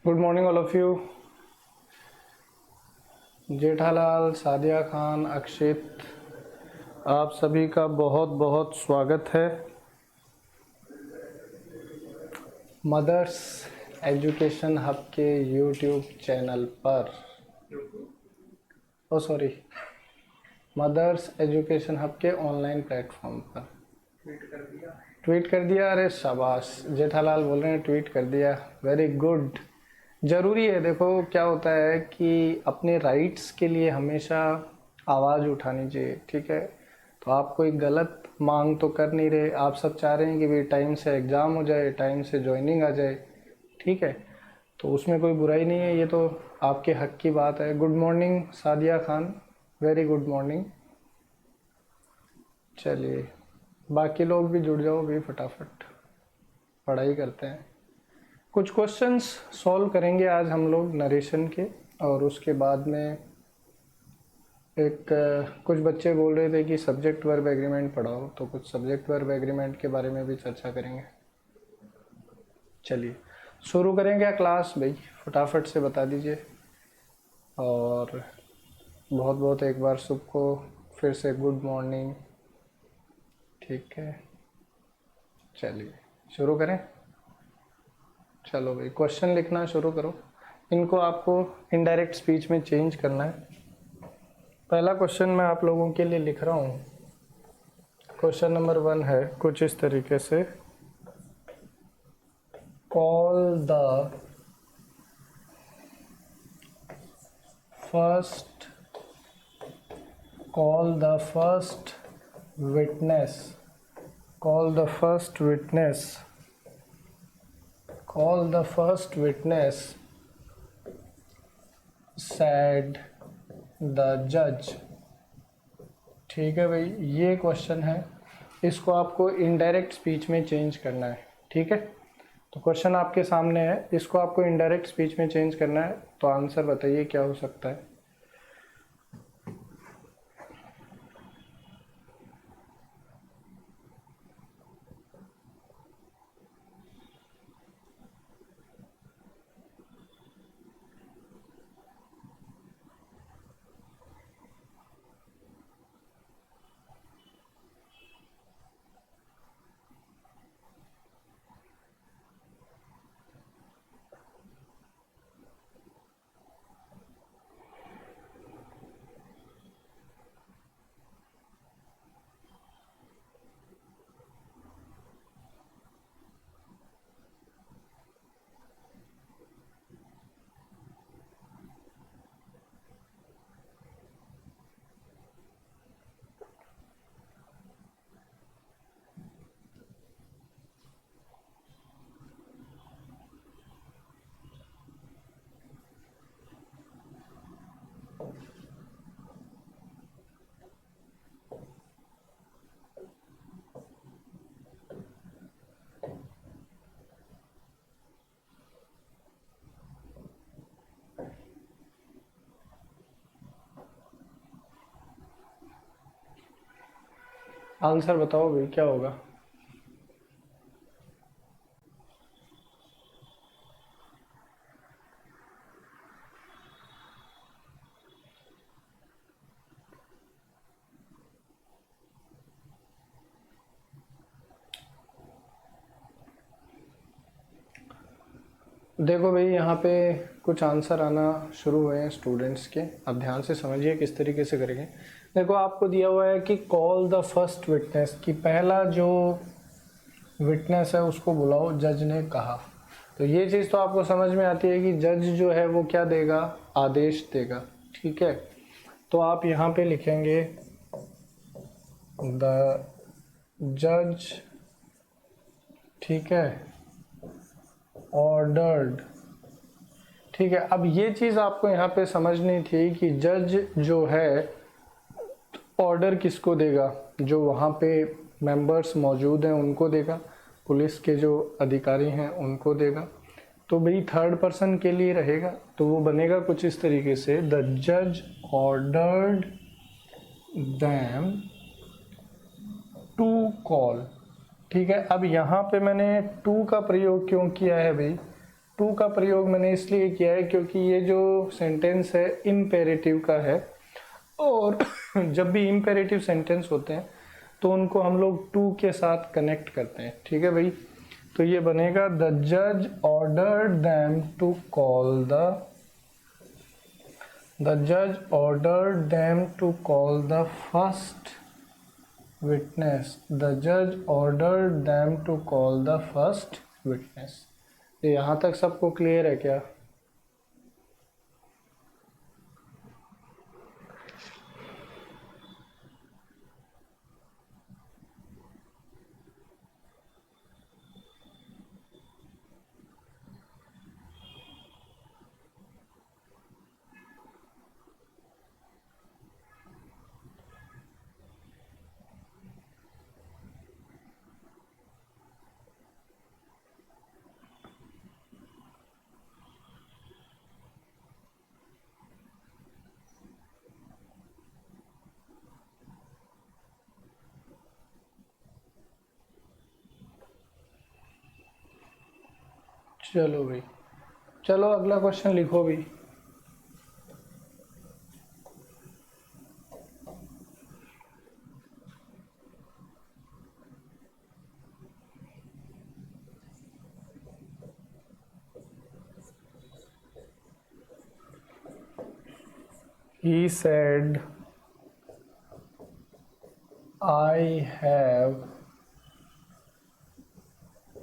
Good morning all of you. Jethalal, Sadia Khan, अक्षित, आप सभी का बहुत बहुत स्वागत है मदर्स एजुकेशन हब के यूट्यूब चैनल पर। ओ सॉरी, मदर्स एजुकेशन हब के ऑनलाइन प्लेटफॉर्म पर। ट्वीट कर दिया? अरे शाबाश, जेठालाल बोल रहे हैं ट्वीट कर दिया, वेरी गुड। ज़रूरी है, देखो क्या होता है कि अपने राइट्स के लिए हमेशा आवाज़ उठानी चाहिए, ठीक है। तो आप कोई गलत मांग तो कर नहीं रहे, आप सब चाह रहे हैं कि भाई टाइम से एग्ज़ाम हो जाए, टाइम से ज्वाइनिंग आ जाए, ठीक है। तो उसमें कोई बुराई नहीं है, ये तो आपके हक की बात है। Good morning Sadia Khan, very good morning. चलिए बाकी लोग भी जुड़ जाओ भी, फटाफट पढ़ाई करते हैं। कुछ क्वेश्चंस सॉल्व करेंगे आज हम लोग नरेशन के, और उसके बाद में कुछ बच्चे बोल रहे थे कि सब्जेक्ट वर्ब एग्रीमेंट पढ़ाओ, तो कुछ सब्जेक्ट वर्ब एग्रीमेंट के बारे में भी चर्चा करेंगे। चलिए शुरू करें क्या क्लास भाई, फटाफट से बता दीजिए। और बहुत बहुत एक बार सबको फिर से गुड मॉर्निंग, ठीक है। चलिए शुरू करें। चलो भाई क्वेश्चन लिखना शुरू करो। इनको आपको इनडायरेक्ट स्पीच में चेंज करना है। पहला क्वेश्चन मैं आप लोगों के लिए लिख रहा हूँ। क्वेश्चन नंबर 1 है कुछ इस तरीके से, call the first witness, call the first witness said the judge। ठीक है भाई, ये क्वेश्चन है, इसको आपको इनडायरेक्ट स्पीच में चेंज करना है, ठीक है। तो क्वेश्चन आपके सामने है, इसको आपको इनडायरेक्ट स्पीच में चेंज करना है। तो आंसर बताइए क्या हो सकता है। आंसर बताओ भाई क्या होगा। देखो भाई यहाँ पे कुछ आंसर आना शुरू हुए हैं स्टूडेंट्स के, अब ध्यान से समझिए किस तरीके से करेंगे। देखो आपको दिया हुआ है कि कॉल द फर्स्ट विटनेस, कि पहला जो विटनेस है उसको बुलाओ, जज ने कहा। तो ये चीज़ तो आपको समझ में आती है कि जज जो है वो क्या देगा, आदेश देगा, ठीक है। तो आप यहाँ पे लिखेंगे द जज, ठीक है, ऑर्डर्ड, ठीक है। अब ये चीज़ आपको यहाँ पे समझनी थी कि जज जो है ऑर्डर किसको देगा, जो वहाँ पे मेंबर्स मौजूद हैं उनको देगा, पुलिस के जो अधिकारी हैं उनको देगा। तो भाई थर्ड पर्सन के लिए रहेगा, तो वो बनेगा कुछ इस तरीके से, द जज ऑर्डर्ड देम टू कॉल, ठीक है। अब यहाँ पे मैंने टू का प्रयोग क्यों किया है भाई, टू का प्रयोग मैंने इसलिए किया है क्योंकि ये जो सेंटेंस है इम्पेरेटिव का है, और जब भी इम्पेरेटिव सेंटेंस होते हैं तो उनको हम लोग टू के साथ कनेक्ट करते हैं। ठीक है भाई, तो ये बनेगा द जज ordered them to call the जज ordered them to call the first witness. The जज ordered them to call the first witness. यहाँ तक सबको क्लियर है क्या? चलो भाई, चलो अगला क्वेश्चन लिखो भी। He said, I have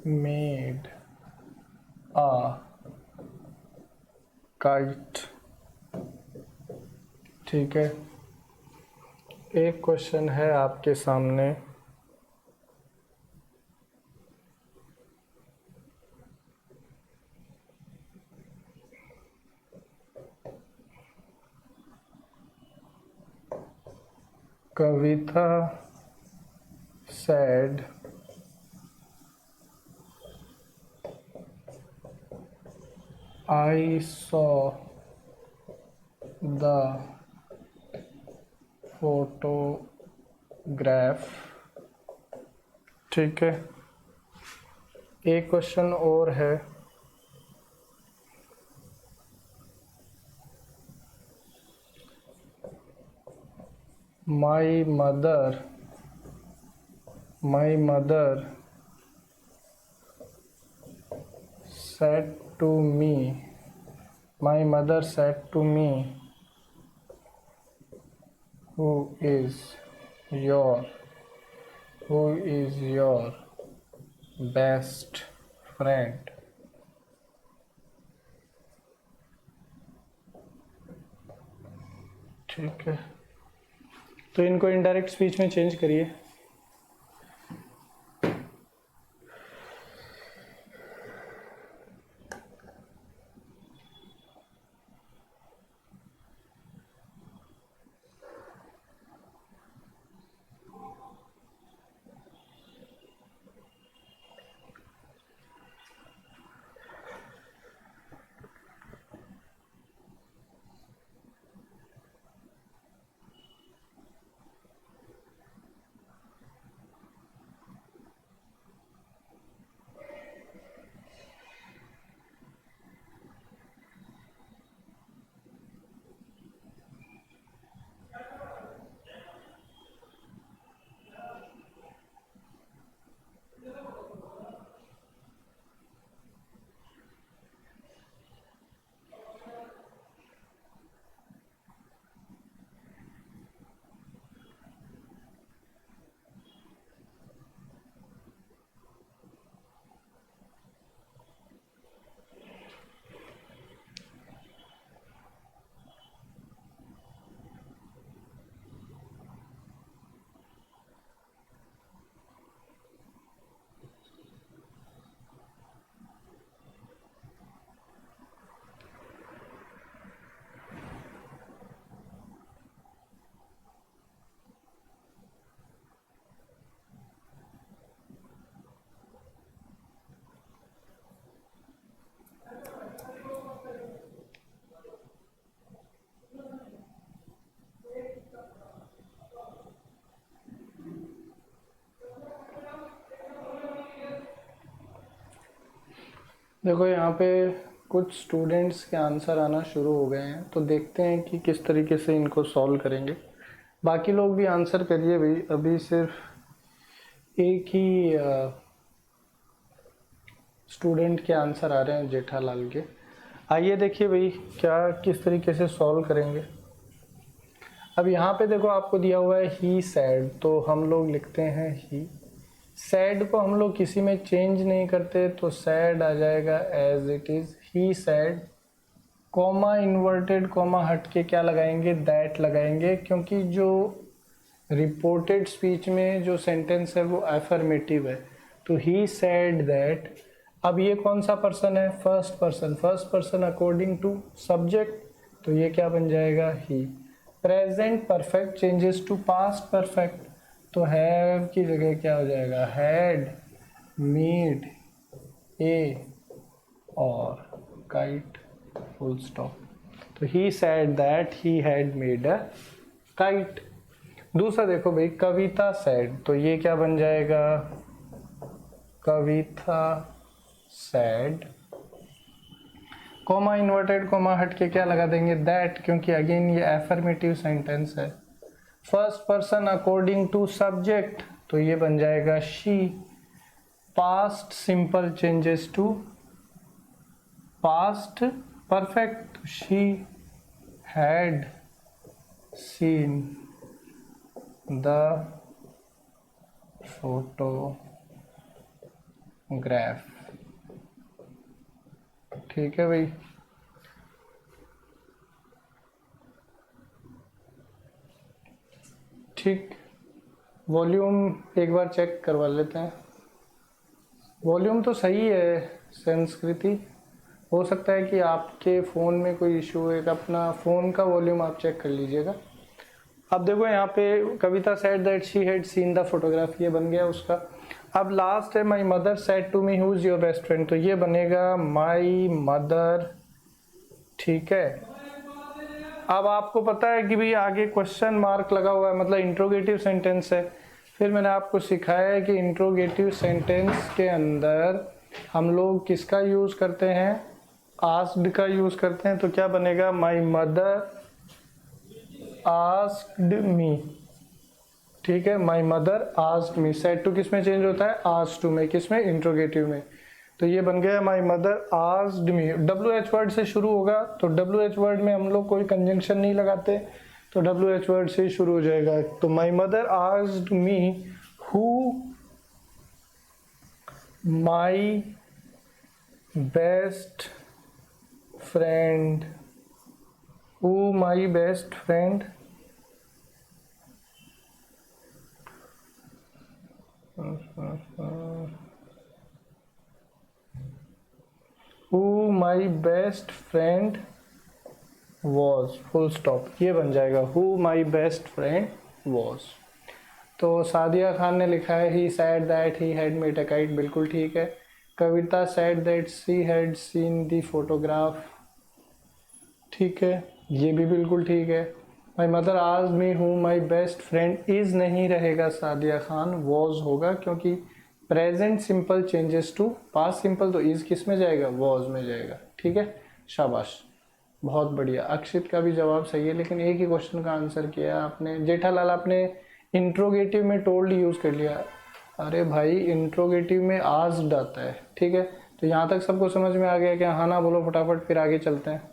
made a kite। ठीक है, एक क्वेश्चन है आपके सामने। कविता said, I saw the photograph। ठीक है, एक क्वेश्चन और है। My mother said to me, my mother said to me, who is your best friend। ठीक है, तो इनको इनडायरेक्ट स्पीच में चेंज करिए। देखो यहाँ पे कुछ स्टूडेंट्स के आंसर आना शुरू हो गए हैं, तो देखते हैं कि किस तरीके से इनको सॉल्व करेंगे। बाकी लोग भी आंसर करिए भाई, अभी सिर्फ एक ही स्टूडेंट के आंसर आ रहे हैं जेठालाल के। आइए देखिए भाई क्या किस तरीके से सॉल्व करेंगे। अब यहाँ पे देखो आपको दिया हुआ है ही सैड, तो हम लोग लिखते हैं ही। सैड को हम लोग किसी में चेंज नहीं करते, तो सैड आ जाएगा as it is he said. Comma inverted comma हट के क्या लगाएंगे, दैट लगाएंगे, क्योंकि जो रिपोर्टेड स्पीच में जो सेंटेंस है वो अफर्मेटिव है। तो ही सैड दैट। अब ये कौन सा पर्सन है, first person. First person according to subject, तो ये क्या बन जाएगा, he. Present perfect changes to past perfect, तो हैव की जगह क्या हो जाएगा, हैड मेड ए और काइट, फुल स्टॉप। तो he said that he had made a kite. दूसरा देखो भाई, कविता सैड, तो ये क्या बन जाएगा, Kavita said. Comma inverted comma हट के क्या लगा देंगे, दैट, क्योंकि अगेन ये एफर्मेटिव सेंटेंस है। First person according to subject, तो ये बन जाएगा she. Past simple changes to past perfect, she had seen the photograph. ठीक है भाई। ठीक, वॉल्यूम एक बार चेक करवा लेते हैं। वॉल्यूम तो सही है संस्कृति, हो सकता है कि आपके फ़ोन में कोई इशू है, अपना फ़ोन का वॉल्यूम आप चेक कर लीजिएगा। अब देखो यहाँ पे Kavita said that she had seen the photograph, ये बन गया उसका। अब लास्ट है my mother said to me who is your best friend, तो ये बनेगा माई मदर। ठीक है। अब आपको पता है कि भाई आगे क्वेश्चन मार्क लगा हुआ है, मतलब इंट्रोगेटिव सेंटेंस है। फिर मैंने आपको सिखाया है कि इंट्रोगेटिव सेंटेंस के अंदर हम लोग किसका यूज़ करते हैं, आस्क्ड का यूज़ करते हैं। तो क्या बनेगा, माई मदर आस्क्ड मी। ठीक है, my mother asked me. Said to किस में चेंज होता है, आस्क्ड टू में, किस में, इंट्रोगेटिव में। तो ये बन गया माई मदर आस्क्ड मी। WH वर्ड से शुरू होगा, तो WH वर्ड में हम लोग कोई कंजंक्शन नहीं लगाते, तो WH वर्ड से ही शुरू हो जाएगा। तो my mother asked me who my best friend, who my best friend who my best friend was, full stop, ये बन जाएगा who my best friend was. तो सादिया खान ने लिखा है he said that he had made a kite, बिल्कुल ठीक है। Kavita said that she had seen the photograph, ठीक है, ये भी बिल्कुल ठीक है। My mother asked me who my best friend is नहीं रहेगा सादिया खान, वॉज होगा, क्योंकि present simple changes to past simple, तो इज किस में जाएगा, वॉज में जाएगा। ठीक है, शाबाश, बहुत बढ़िया। अक्षित का भी जवाब सही है, लेकिन एक ही क्वेश्चन का आंसर किया आपने। जेठालाल आपने इंट्रोगेटिव में टोल्ड यूज कर लिया। अरे भाई इंट्रोगेटिव में आस्क्ड आता है, ठीक है। तो यहाँ तक सबको समझ में आ गया क्या, हाँ ना बोलो फटाफट, फिर आगे चलते हैं।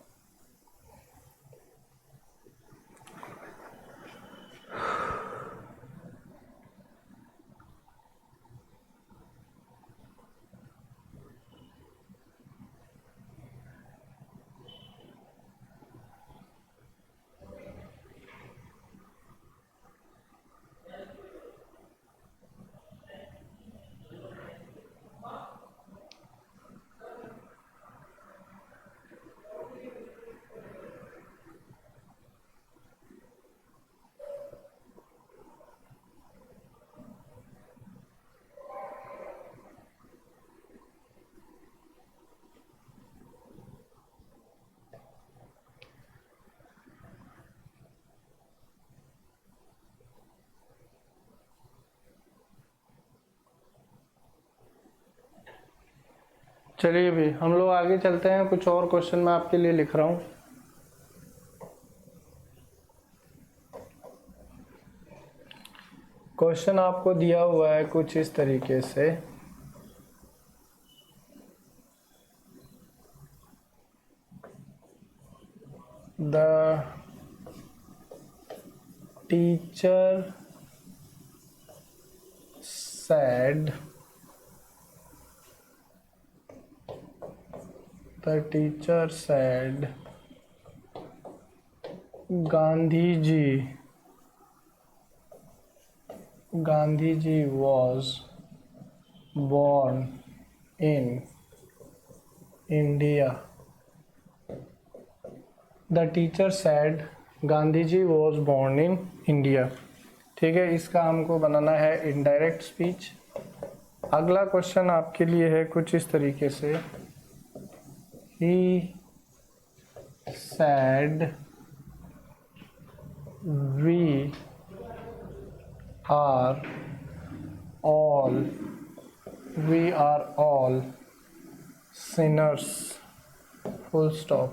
चलिए भी हम लोग आगे चलते हैं, कुछ और क्वेश्चन मैं आपके लिए लिख रहा हूँ। क्वेश्चन आपको दिया हुआ है कुछ इस तरीके से, the teacher said Gandhiji was born in India. The teacher said Gandhiji was born in India. ठीक है, इसका हमको बनाना है इनडायरेक्ट स्पीच। अगला क्वेश्चन आपके लिए है कुछ इस तरीके से, he said we are all sinners, full stop.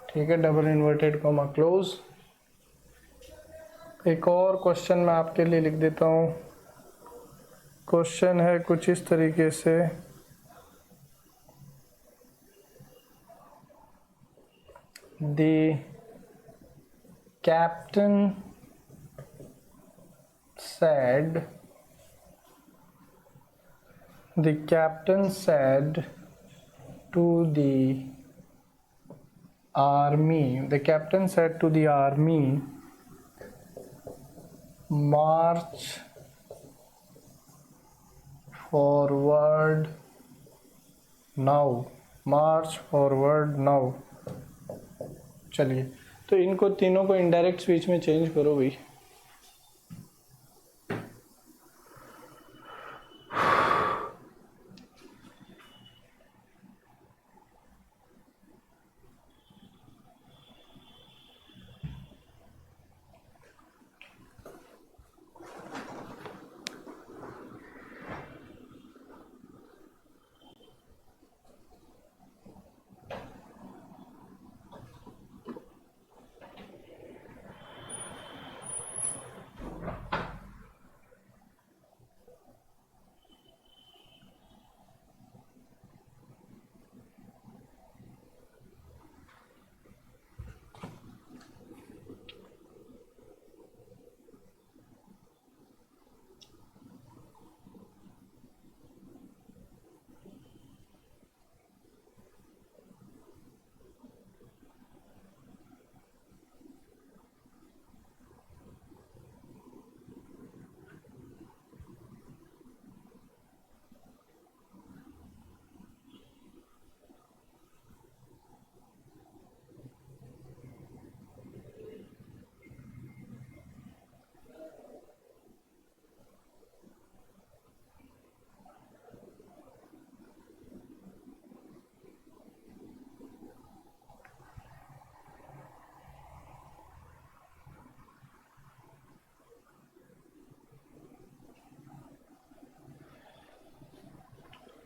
ठीक है, डबल इन्वर्टेड कॉमा क्लोज। एक और क्वेश्चन मैं आपके लिए लिख देता हूँ। क्वेश्चन है कुछ इस तरीके से, the captain said to the army, march forward now। चलिए, तो इनको तीनों को इनडायरेक्ट स्पीच में चेंज करो भाई।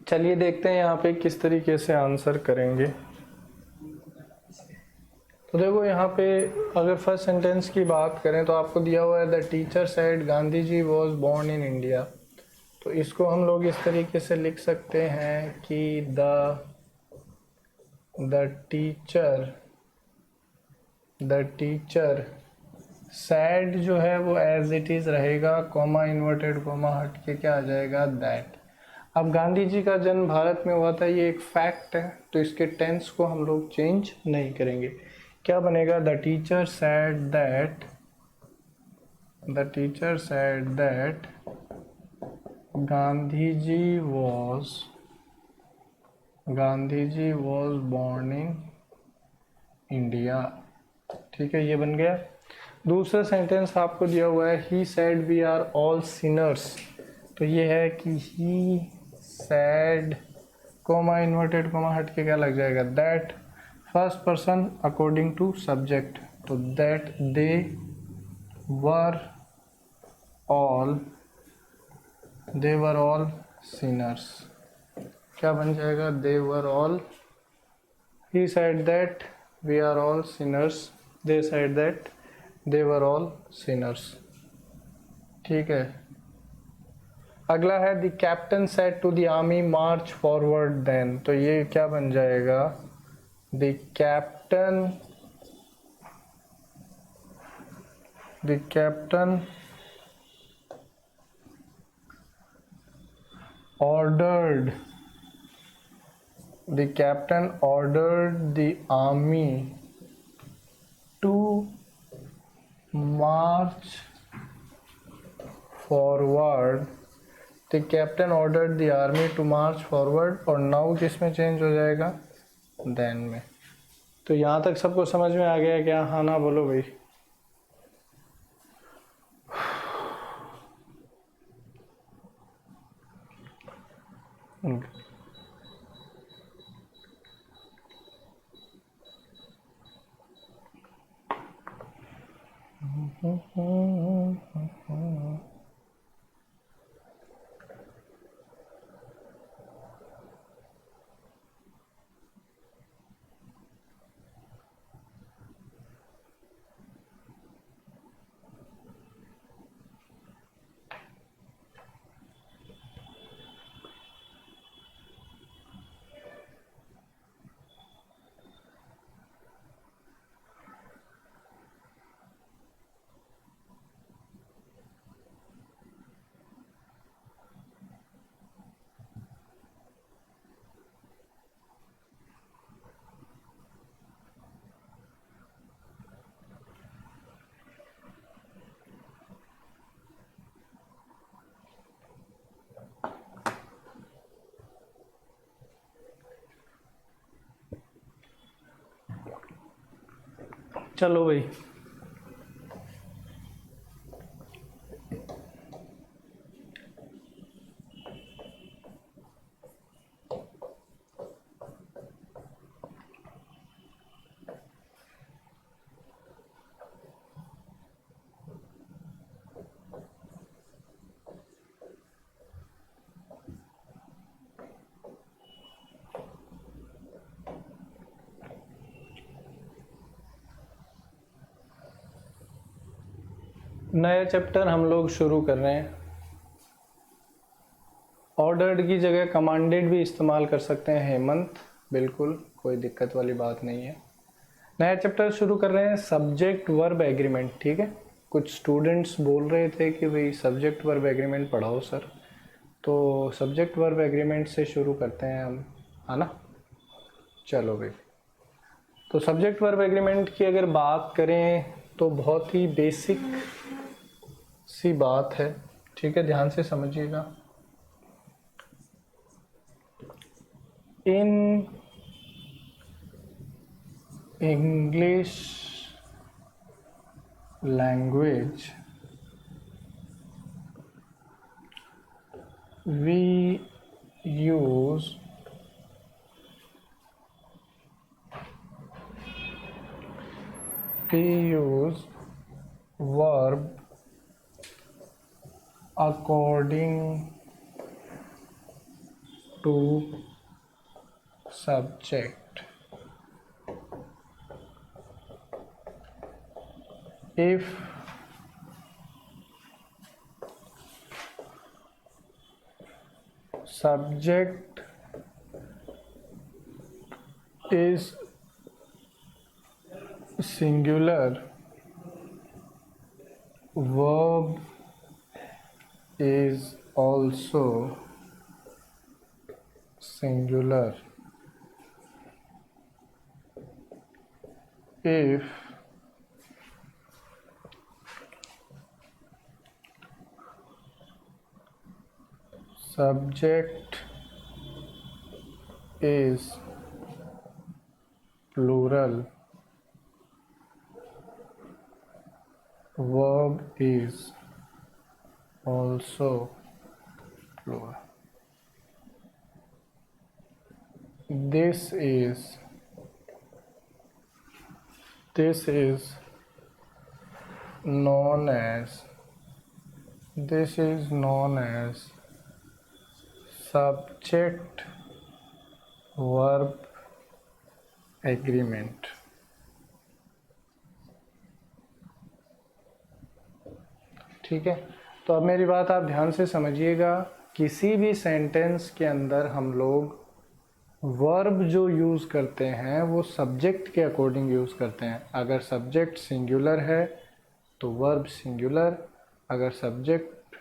चलिए देखते हैं यहाँ पे किस तरीके से आंसर करेंगे। तो देखो यहाँ पे अगर फर्स्ट सेंटेंस की बात करें तो आपको दिया हुआ है the teacher said Gandhi ji was born in India. तो इसको हम लोग इस तरीके से लिख सकते हैं कि द टीचर सैड जो है वो एज इट इज़ रहेगा, कॉमा इन्वर्टेड कॉमा हट के क्या आ जाएगा, दैट। अब गांधी जी का जन्म भारत में हुआ था, ये एक फैक्ट है, तो इसके टेंस को हम लोग चेंज नहीं करेंगे। क्या बनेगा, the teacher said that Gandhi ji was born in India. ठीक है, ये बन गया। दूसरा सेंटेंस आपको दिया हुआ है he said we are all sinners. तो ये है कि he said comma inverted comma हट के क्या लग जाएगा, that first person according to subject. तो that they were all sinners. क्या बन जाएगा? They were all, he said that we are all sinners, they said that they were all sinners। ठीक है। अगला है the captain said to the army march forward then, तो ये क्या बन जाएगा? The captain ordered the army to march forward। the captain ordered the army to march forward, और नाउ किस में चेंज हो जाएगा? देन में। तो यहाँ तक सबको समझ में आ गया क्या? हाँ ना बोलो भाई। चलो भाई, नया चैप्टर हम लोग शुरू कर रहे हैं। ऑर्डर्ड की जगह कमांडेड भी इस्तेमाल कर सकते हैं हेमंत, बिल्कुल कोई दिक्कत वाली बात नहीं है। नया चैप्टर शुरू कर रहे हैं, सब्जेक्ट वर्ब एग्रीमेंट। ठीक है, कुछ स्टूडेंट्स बोल रहे थे कि भाई सब्जेक्ट वर्ब एग्रीमेंट पढ़ाओ सर, तो सब्जेक्ट वर्ब एग्रीमेंट से शुरू करते हैं हम, है ना? चलो भाई, तो सब्जेक्ट वर्ब एग्रीमेंट की अगर बात करें तो बहुत ही बेसिक सी बात है। ठीक है, ध्यान से समझिएगा। In English language we use verb according to subject। if subject is singular, verb is also singular। if subject is plural, verb is also plural। This is known as subject verb agreement. ठीक है, तो अब मेरी बात आप ध्यान से समझिएगा। किसी भी सेंटेंस के अंदर हम लोग वर्ब जो यूज़ करते हैं वो सब्जेक्ट के अकॉर्डिंग यूज़ करते हैं। अगर सब्जेक्ट सिंगुलर है तो वर्ब सिंगुलर, अगर सब्जेक्ट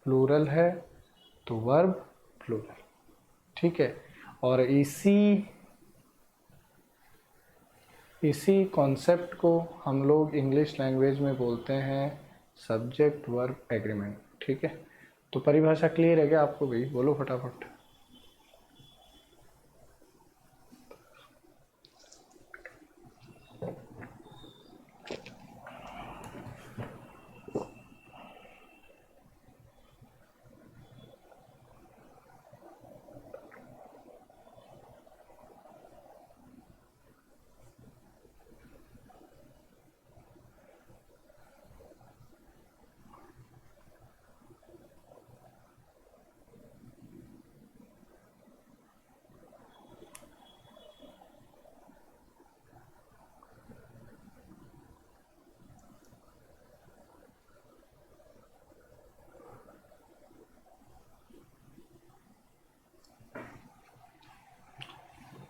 प्लूरल है तो वर्ब प्लूरल। ठीक है, और इसी कॉन्सेप्ट को हम लोग इंग्लिश लैंग्वेज में बोलते हैं सब्जेक्ट वर्ब एग्रीमेंट। ठीक है, तो परिभाषा क्लियर है क्या आपको भाई? बोलो फटाफट।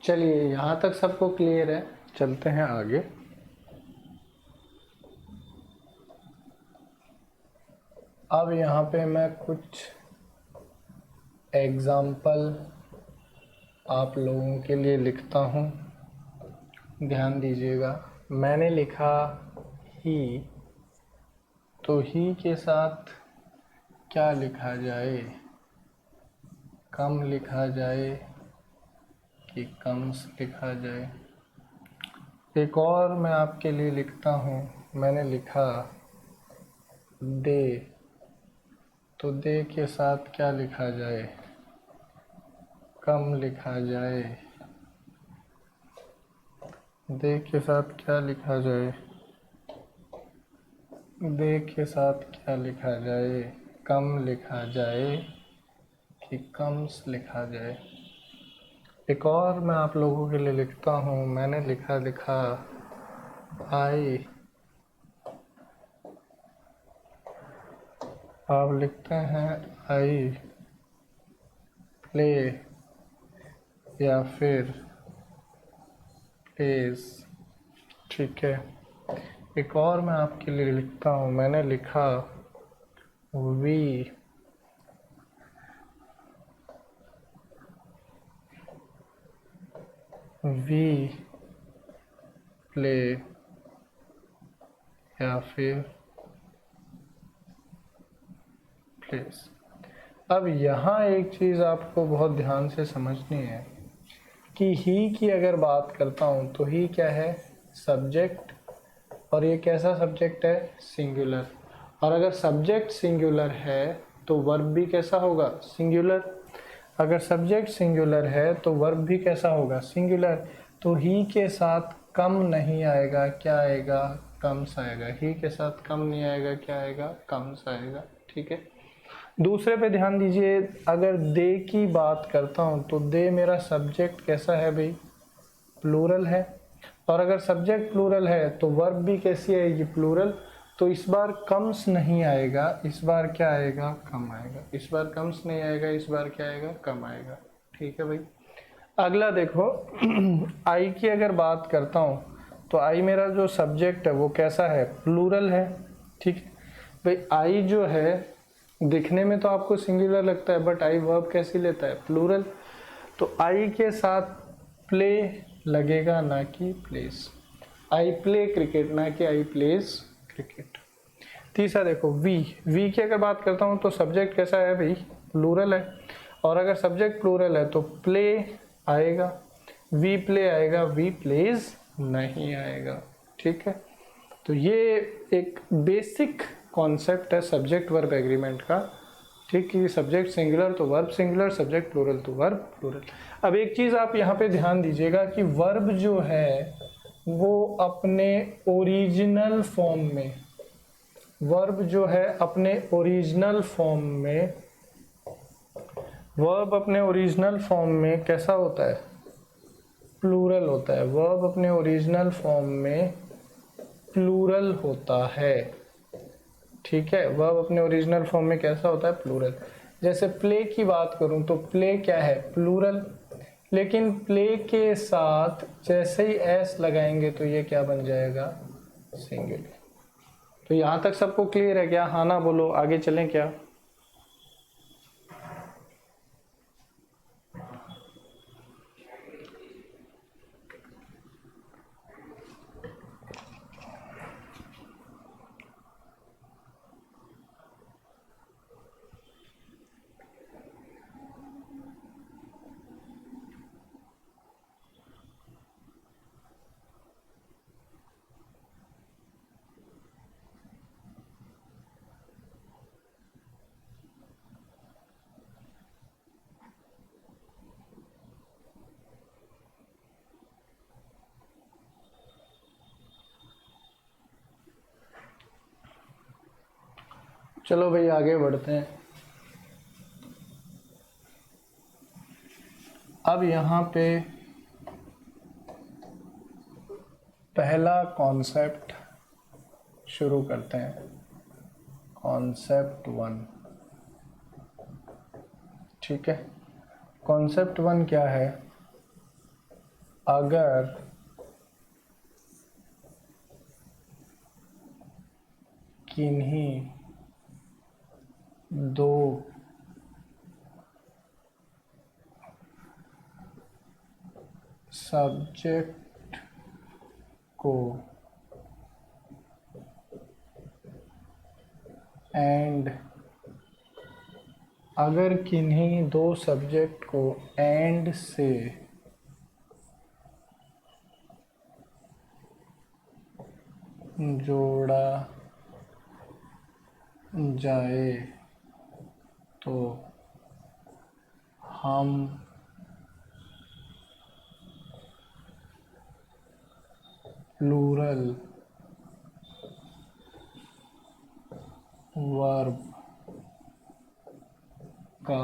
चलिए, यहाँ तक सबको क्लियर है, चलते हैं आगे। अब यहाँ पे मैं कुछ एग्जाम्पल आप लोगों के लिए लिखता हूँ, ध्यान दीजिएगा। मैंने लिखा ही, तो ही के साथ क्या लिखा जाए? कम लिखा जाए कि कम्स लिखा जाए? एक और मैं आपके लिए लिखता हूँ, मैंने लिखा दे, तो दे के साथ क्या लिखा जाए? कम लिखा जाए? दे के साथ क्या लिखा जाए? दे के साथ क्या लिखा जाए? कम लिखा जाए कि कम्स लिखा जाए? एक और मैं आप लोगों के लिए लिखता हूँ, मैंने लिखा आई, आप लिखते हैं आई प्ले या फिर प्लेस। ठीक है, एक और मैं आपके लिए लिखता हूँ, मैंने लिखा वी प्ले या फिर प्लेस। अब यहाँ एक चीज़ आपको बहुत ध्यान से समझनी है कि ही की अगर बात करता हूँ तो ही क्या है? सब्जेक्ट, और ये कैसा सब्जेक्ट है? सिंगुलर। और अगर सब्जेक्ट सिंगुलर है तो वर्ब भी कैसा होगा? सिंगुलर। अगर सब्जेक्ट सिंगुलर है तो वर्ब भी कैसा होगा? सिंगुलर। तो ही के साथ कम नहीं आएगा, क्या आएगा? कम्स आएगा। ही के साथ कम नहीं आएगा, क्या आएगा? कम्स आएगा। ठीक है, दूसरे पे ध्यान दीजिए। अगर दे की बात करता हूँ तो दे मेरा सब्जेक्ट कैसा है भाई? प्लूरल है। और अगर सब्जेक्ट प्लूरल है तो वर्ब भी कैसी आएगी? प्लूरल। तो इस बार कम्स नहीं आएगा, इस बार क्या आएगा? कम आएगा। इस बार कम्स नहीं आएगा, इस बार क्या आएगा? कम आएगा। ठीक है भाई, अगला देखो आई की अगर बात करता हूँ तो आई मेरा जो सब्जेक्ट है वो कैसा है? प्लूरल है। ठीक है भाई, आई जो है दिखने में तो आपको सिंगुलर लगता है, बट आई वर्ब कैसी लेता है? प्लूरल। तो आई के साथ प्ले लगेगा, ना कि प्लेस। आई प्ले क्रिकेट, ना कि आई प्लेस क्रिकेट। तीसरा देखो वी की अगर बात करता हूँ तो सब्जेक्ट कैसा है भाई? प्लूरल है। और अगर सब्जेक्ट प्लूरल है तो प्ले आएगा, वी प्ले आएगा, वी प्लेज नहीं आएगा। ठीक है, तो ये एक बेसिक कॉन्सेप्ट है सब्जेक्ट वर्ब एग्रीमेंट का। ठीक है, सब्जेक्ट सिंगुलर तो वर्ब सिंगुलर, सब्जेक्ट प्लूरल तो वर्ब प्लूरल। अब एक चीज़ आप यहाँ पे ध्यान दीजिएगा कि वर्ब जो है वो अपने ओरिजिनल फॉर्म में, वर्ब जो है अपने ओरिजिनल फॉर्म में, वर्ब अपने ओरिजिनल फॉर्म में कैसा होता है? प्लूरल होता है, वर्ब अपने ओरिजिनल फॉर्म में प्लूरल होता है, ठीक है। वर्ब अपने ओरिजिनल फॉर्म में कैसा होता है, प्लूरल। जैसे प्ले की बात करूं तो प्ले क्या है, प्लूरल, लेकिन प्ले के साथ जैसे ही एस लगाएंगे तो ये क्या बन जाएगा, सिंगुलर। तो यहां तक सबको क्लियर है क्या, हाँ ना बोलो, आगे चलें क्या। चलो भाई आगे बढ़ते हैं। अब यहाँ पे पहला कॉन्सेप्ट शुरू करते हैं, कॉन्सेप्ट 1, ठीक है। कॉन्सेप्ट 1 क्या है, अगर किन्हीं दो सब्जेक्ट को एंड, अगर किन्हीं दो सब्जेक्ट को एंड से जोड़ा जाए तो हम प्लूरल वर्ब का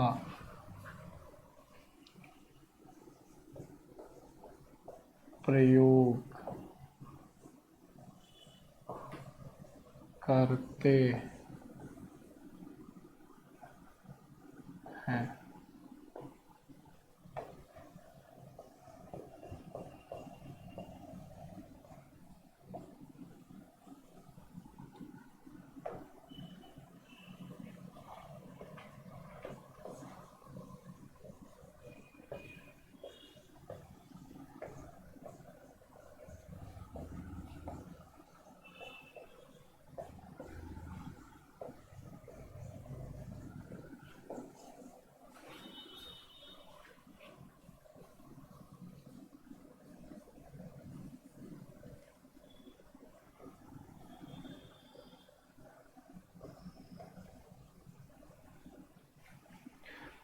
प्रयोग करते हैं।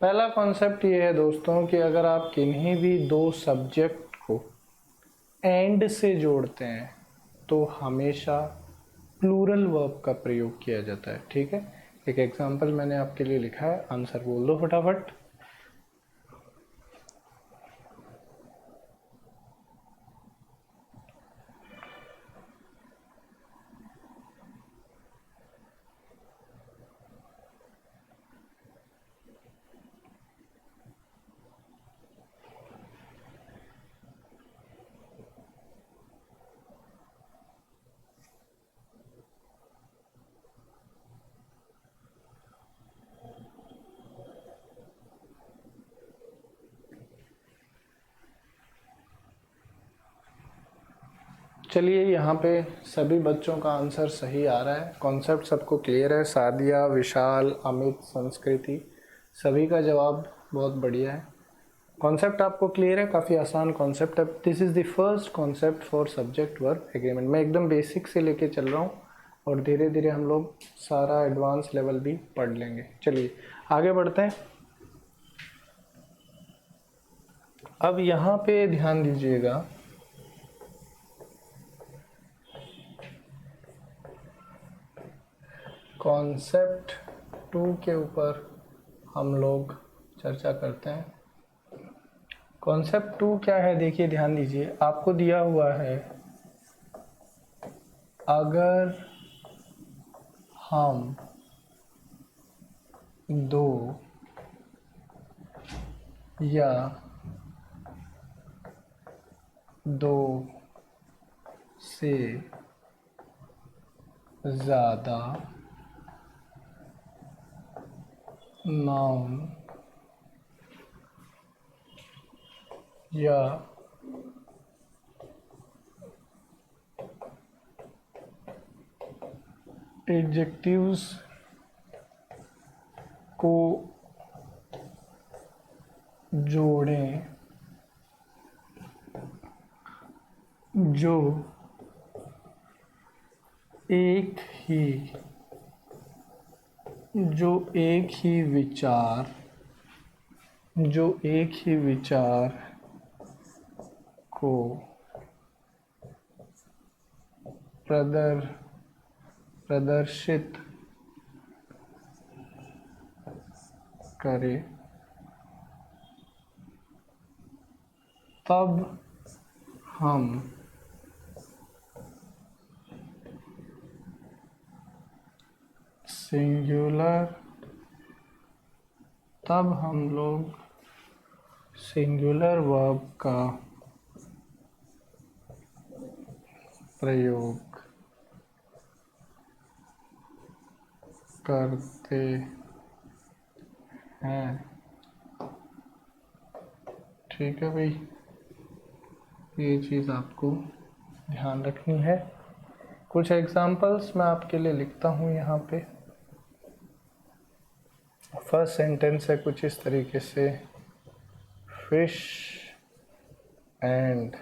पहला कॉन्सेप्ट ये है दोस्तों कि अगर आप किन्हीं भी दो सब्जेक्ट को एंड से जोड़ते हैं तो हमेशा प्लूरल वर्ब का प्रयोग किया जाता है, ठीक है। एक एग्जांपल मैंने आपके लिए लिखा है, आंसर बोल दो फटाफट। चलिए यहाँ पे सभी बच्चों का आंसर सही आ रहा है, कॉन्सेप्ट सबको क्लियर है। सादिया, विशाल, अमित, संस्कृति, सभी का जवाब बहुत बढ़िया है। कॉन्सेप्ट आपको क्लियर है, काफ़ी आसान कॉन्सेप्ट है। This is the first concept for subject verb agreement. मैं एकदम बेसिक से लेके चल रहा हूँ और धीरे धीरे हम लोग सारा एडवांस लेवल भी पढ़ लेंगे। चलिए आगे बढ़ते हैं। अब यहाँ पे ध्यान दीजिएगा, कॉन्सेप्ट 2 के ऊपर हम लोग चर्चा करते हैं। कॉन्सेप्ट 2 क्या है, देखिए ध्यान दीजिए, आपको दिया हुआ है अगर हम दो या दो से ज़्यादा नाउन या एडजेक्टिव्स को जोड़ें जो एक ही विचार को प्रदर्शित करे, तब हम लोग सिंगुलर वर्ब का प्रयोग करते हैं। ठीक है भाई, ये चीज़ आपको ध्यान रखनी है। कुछ एग्जांपल्स मैं आपके लिए लिखता हूँ यहाँ पे। फर्स्ट सेंटेंस है कुछ इस तरीके से, fish and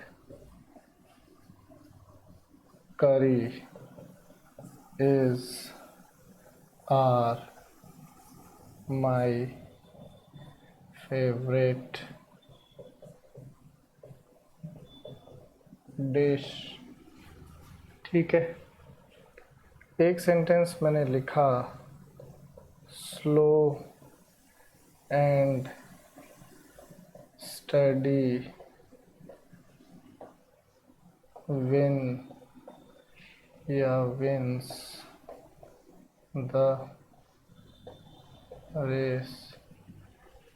curry are my favourite dish. ठीक है, एक सेंटेंस मैंने लिखा, slow and steady wins the race.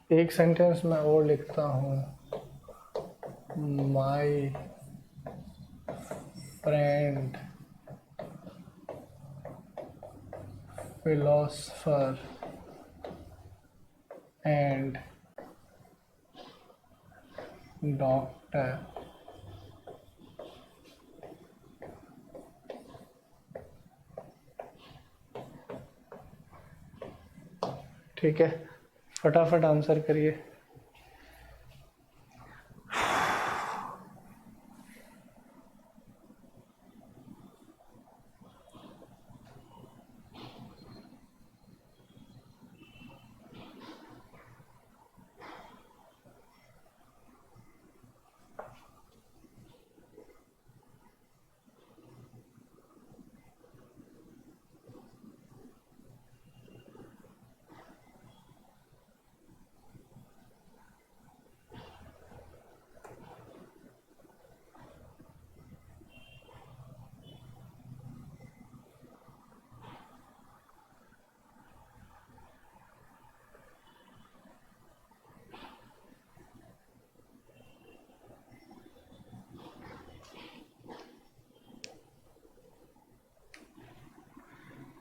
एक सेंटेंस मैं और लिखता हूँ, my friend philosopher and doctor. ठीक है, फटाफट आंसर करिए।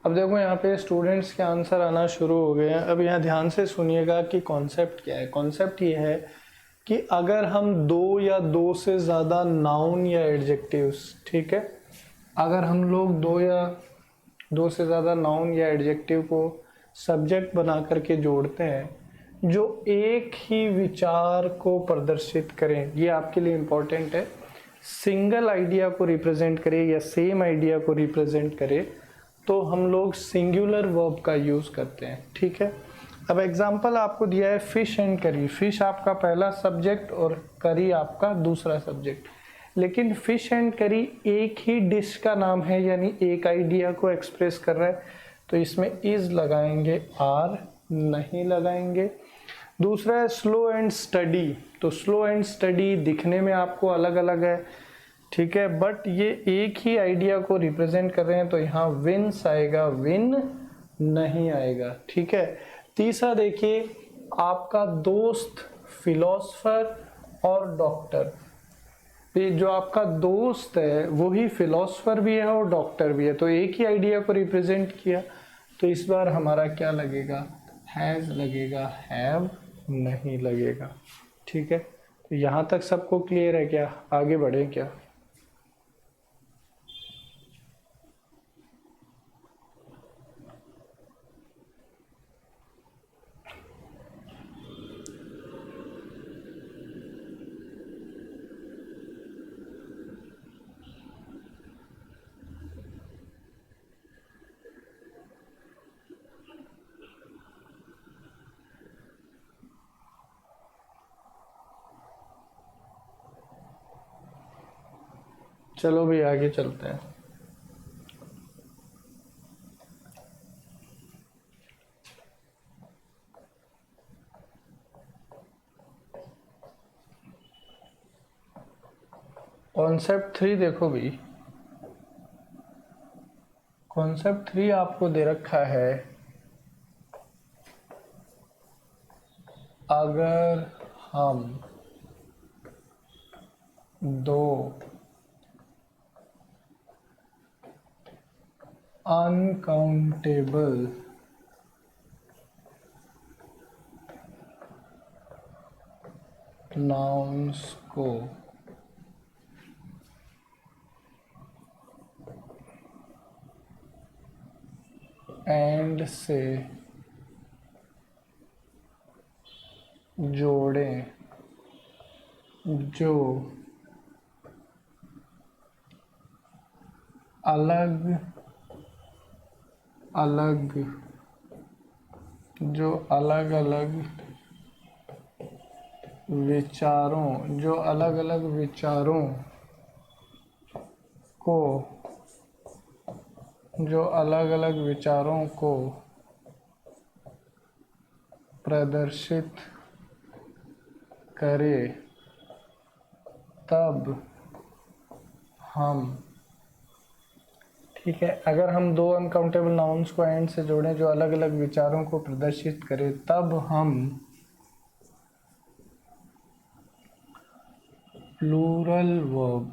अब देखो यहाँ पे स्टूडेंट्स के आंसर आना शुरू हो गए हैं। अब यहाँ ध्यान से सुनिएगा कि कॉन्सेप्ट क्या है। कॉन्सेप्ट ये है कि अगर हम दो या दो से ज़्यादा नाउन या एडजेक्टिव्स, ठीक है, अगर हम लोग दो से ज़्यादा नाउन या एडजेक्टिव को सब्जेक्ट बना करके जोड़ते हैं जो एक ही विचार को प्रदर्शित करें, ये आपके लिए इम्पोर्टेंट है, सिंगल आइडिया को रिप्रेजेंट करे या सेम आइडिया को रिप्रेजेंट करे, तो हम लोग सिंगुलर वर्ब का यूज़ करते हैं। ठीक है, अब एग्जांपल आपको दिया है फिश एंड करी। फिश आपका पहला सब्जेक्ट और करी आपका दूसरा सब्जेक्ट, लेकिन फिश एंड करी एक ही डिश का नाम है, यानी एक आइडिया को एक्सप्रेस कर रहा है, तो इसमें इज लगाएंगे, आर नहीं लगाएंगे। दूसरा है स्लो एंड स्टडी। तो स्लो एंड स्टडी दिखने में आपको अलग अलग है, ठीक है, बट ये एक ही आइडिया को रिप्रेजेंट कर रहे हैं, तो यहाँ विंस आएगा, विन नहीं आएगा, ठीक है। तीसरा देखिए, आपका दोस्त फिलोसफर और डॉक्टर, ये जो आपका दोस्त है वही फिलोसफर भी है और डॉक्टर भी है, तो एक ही आइडिया को रिप्रेजेंट किया, तो इस बार हमारा क्या लगेगा, हैज लगेगा, हैव नहीं लगेगा, ठीक है। तो यहाँ तक सबको क्लियर है क्या, आगे बढ़े क्या? चलो भाई आगे चलते हैं। कॉन्सेप्ट 3 देखो भाई, कॉन्सेप्ट 3 आपको दे रखा है, अगर हम दो अनकाउंटेबल नाउन्स को एंड से जोड़ें जो अलग अलग जो अलग अलग विचारों जो अलग अलग विचारों को जो अलग अलग विचारों को प्रदर्शित करे, तब हम, ठीक है, अगर हम दो अनकाउंटेबल नाउन्स को एंड से जोड़ें जो अलग अलग विचारों को प्रदर्शित करें, तब हम प्लूरल वर्ब,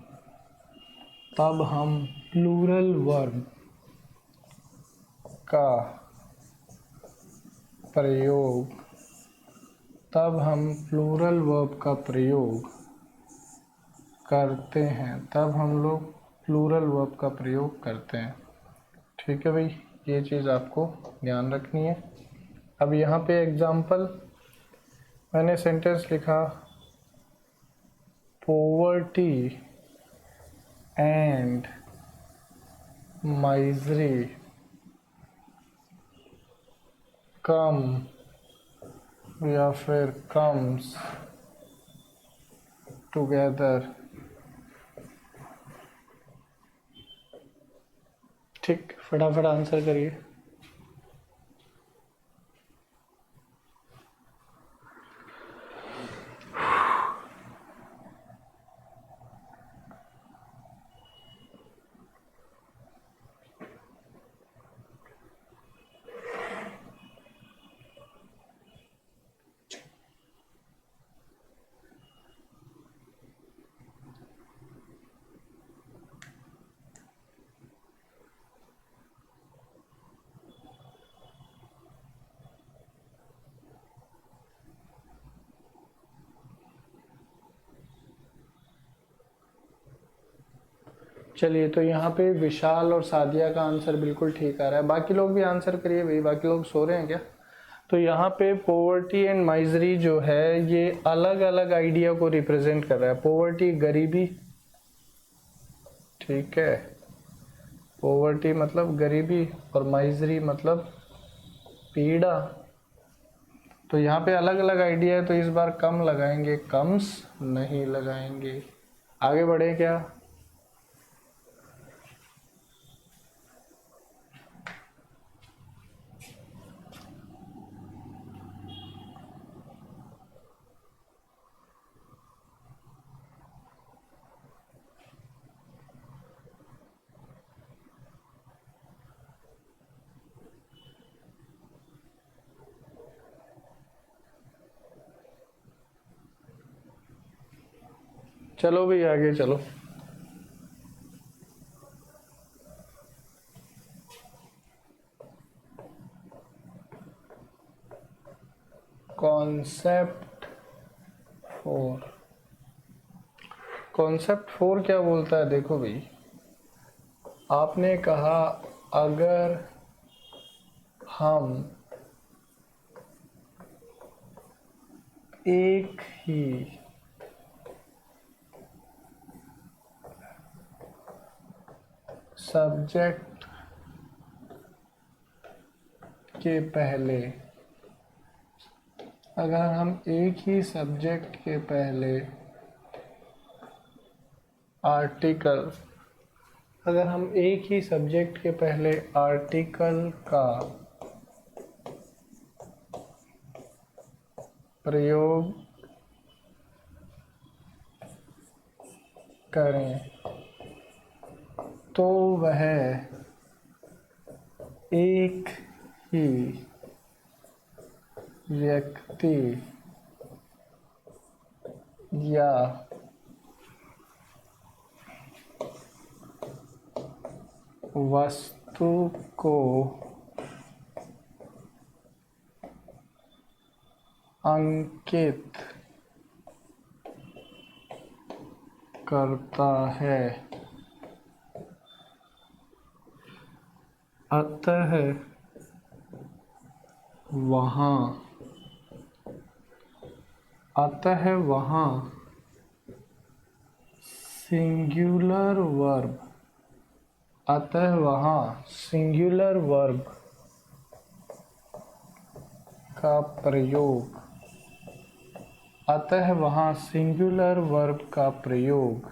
तब हम प्लूरल वर्ब का प्रयोग, तब हम प्लूरल वर्ब का प्रयोग करते हैं, तब हम लोग प्लूरल वर्ब का प्रयोग करते हैं, ठीक है भाई, ये चीज़ आपको ध्यान रखनी है। अब यहाँ पे एग्जाम्पल मैंने सेंटेंस लिखा, पोवर्टी एंड माइजरी कम या फिर कम्स टुगेदर, ठीक, फटाफट आंसर करिए। चलिए, तो यहाँ पे विशाल और सादिया का आंसर बिल्कुल ठीक आ रहा है, बाकी लोग भी आंसर करिए भाई, बाकी लोग सो रहे हैं क्या? तो यहाँ पे पोवर्टी एंड माइजरी जो है ये अलग अलग आइडिया को रिप्रेजेंट कर रहा है। पोवर्टी गरीबी, ठीक है, पोवर्टी मतलब गरीबी और माइजरी मतलब पीड़ा, तो यहाँ पे अलग अलग आइडिया है, तो इस बार कम लगाएंगे, कम्स नहीं लगाएंगे। आगे बढ़े क्या? चलो भाई आगे चलो। कॉन्सेप्ट 4। कॉन्सेप्ट 4 क्या बोलता है? देखो भाई, आपने कहा अगर हम एक ही सब्जेक्ट के पहले, अगर हम एक ही सब्जेक्ट के पहले आर्टिकल, अगर हम एक ही सब्जेक्ट के पहले आर्टिकल का प्रयोग करें तो वह एक ही व्यक्ति या वस्तु को अंकित करता है। अतः वहाँ सिंगुलर वर्ब, अतः वहाँ सिंगुलर वर्ब का प्रयोग, अतः वहाँ सिंगुलर वर्ब का प्रयोग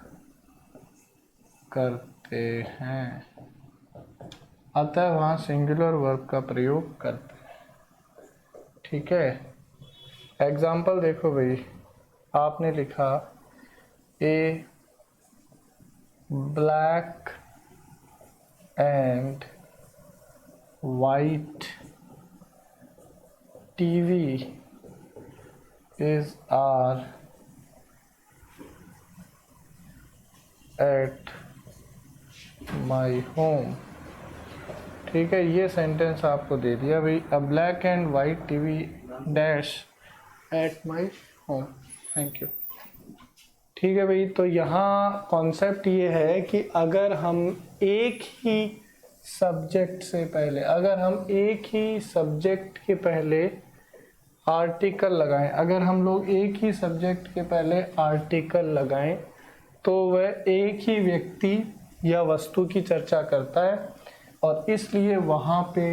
करते हैं, अतः वहाँ सिंगुलर वर्ब का प्रयोग करते हैं। ठीक है, एग्जाम्पल देखो भाई, आपने लिखा a black and white TV is are at my home। ठीक है, ये सेंटेंस आपको दे दिया भाई, अ black and white TV dash at my home. Thank you. ठीक है भाई, तो यहाँ कॉन्सेप्ट ये है कि अगर हम एक ही सब्जेक्ट से पहले, अगर हम एक ही सब्जेक्ट के पहले आर्टिकल लगाएं, अगर हम लोग एक ही सब्जेक्ट के पहले आर्टिकल लगाएं तो वह एक ही व्यक्ति या वस्तु की चर्चा करता है और इसलिए वहाँ पे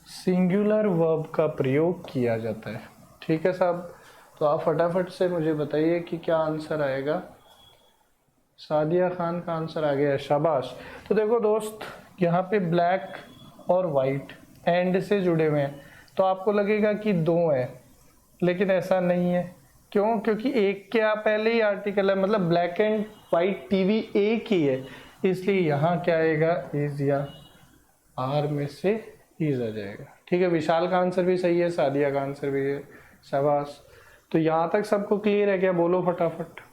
सिंगुलर वर्ब का प्रयोग किया जाता है। ठीक है साहब, तो आप फटाफट से मुझे बताइए कि क्या आंसर आएगा। सादिया खान का आंसर आ गया, शाबाश। तो देखो दोस्त, यहाँ पे ब्लैक और वाइट एंड से जुड़े हुए हैं तो आपको लगेगा कि दो है, लेकिन ऐसा नहीं है। क्यों? क्योंकि एक के पहले ही आर्टिकल है, मतलब ब्लैक एंड वाइट टीवी एक ही है, इसलिए यहाँ क्या आएगा, इज या आर में से इज आ जाएगा। ठीक है, विशाल का आंसर भी सही है, सादिया का आंसर भी है, शाबाश। तो यहाँ तक सबको क्लियर है क्या? बोलो फटाफट।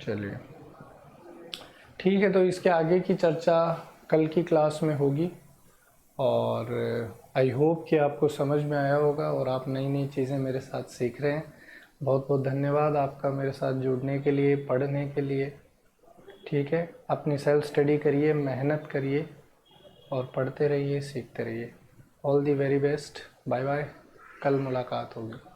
चलिए ठीक है, तो इसके आगे की चर्चा कल की क्लास में होगी और आई होप कि आपको समझ में आया होगा और आप नई नई चीज़ें मेरे साथ सीख रहे हैं। बहुत बहुत धन्यवाद आपका मेरे साथ जुड़ने के लिए, पढ़ने के लिए। ठीक है, अपनी सेल्फ स्टडी करिए, मेहनत करिए और पढ़ते रहिए, सीखते रहिए। All the very best, bye bye, कल मुलाकात होगी।